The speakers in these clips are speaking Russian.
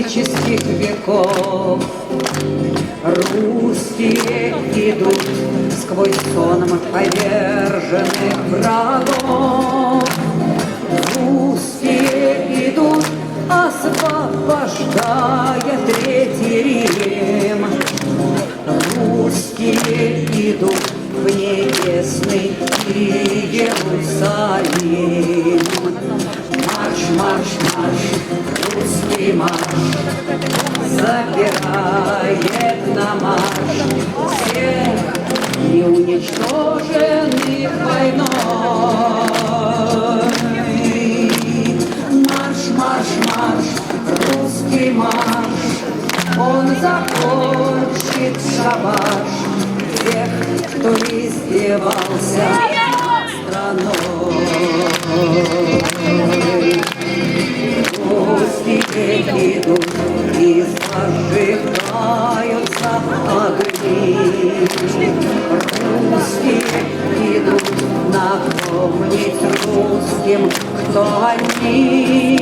Языческих веков русские идут сквозь сон поверженных врагов. Русские идут, освобождая Третий Рим. Русские идут в небесный Иерусалим. Марш, марш, марш, русский марш забирает на марш всех неуничтоженных войной. Марш, марш, марш, русский марш, он закончит шабаш всех, кто издевался над страной. Русские идут и зажигаются огни. Русские идут напомнить русским, кто они.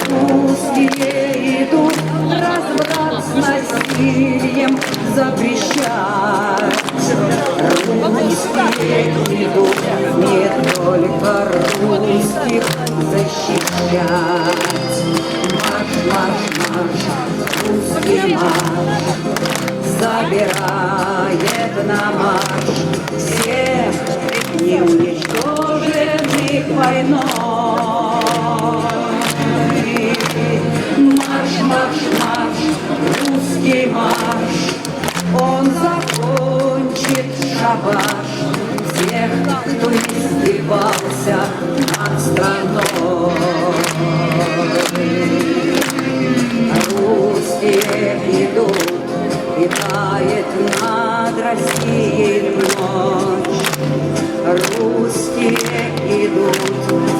Русские идут разврат с насилием запрещать. Русские идут не только русских защищать. Марш, марш, марш, русский марш забирает на марш всех неуничтоженных войной. Марш, марш, марш, русский марш, он закончит шабаш всех, кто издевался над страной. Русские идут, и тает над Россией ночь. Русские идут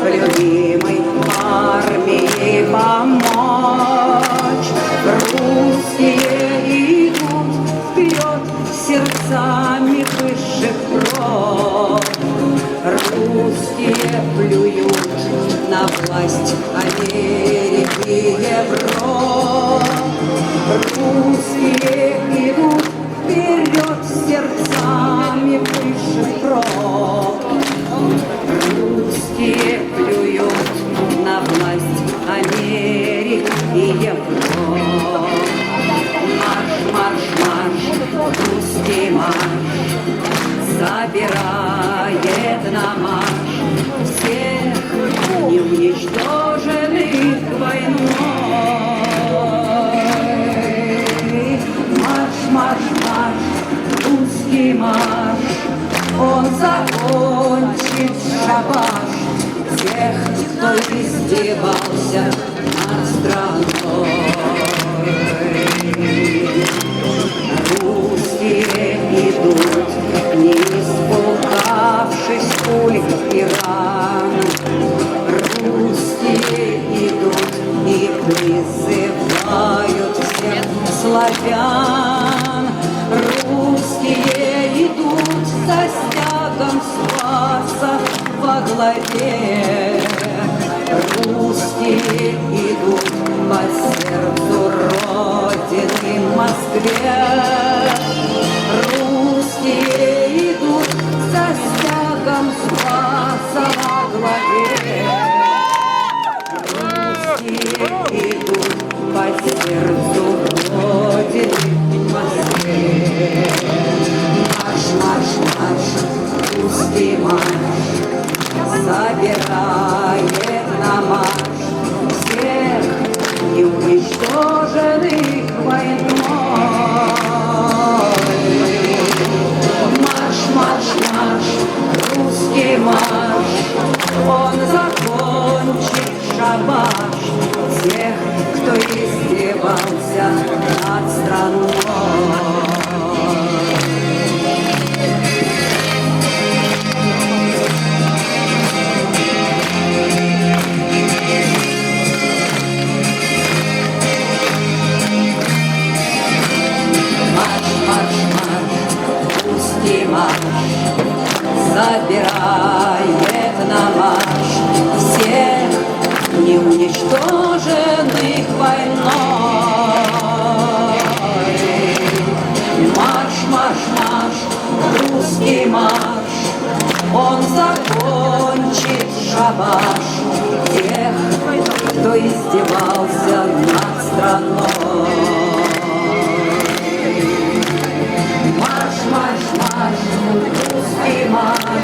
любимой армии помочь. Русские идут вперед сердцами высших прод. Русские плюют на власть Америки и Европы. Русские идут вперед сердцами высших прод. Русские плюют на власть Америки и Европы. Марш, марш, марш, русский марш забирает на марш всех неуничтоженных войной. Марш, марш, марш, русский марш, он закончит шабаш всех, кто издевался над страной. Русские идут, не испугавшись пуль и ран. Русские идут и призывают всех славян. Русские идут со стягом Спаса во главе. Русские идут по сердцу Родины Москве. Русские идут со стягом Спаса во главе. Русские идут по сердцу Родины Москве. Марш, марш, марш, русский марш забирает на марш всех неуничтоженных войной. Марш, марш, марш, русский марш, он закончит шабаш всех, кто издевался над страной. уничтоженных войной. Марш, марш, марш, русский марш, он закончит шабаш тех, кто издевался над страной. Марш, марш, марш, русский марш,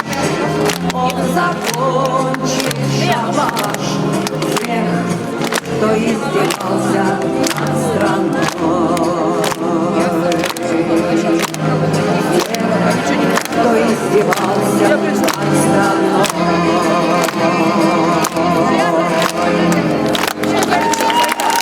он закончит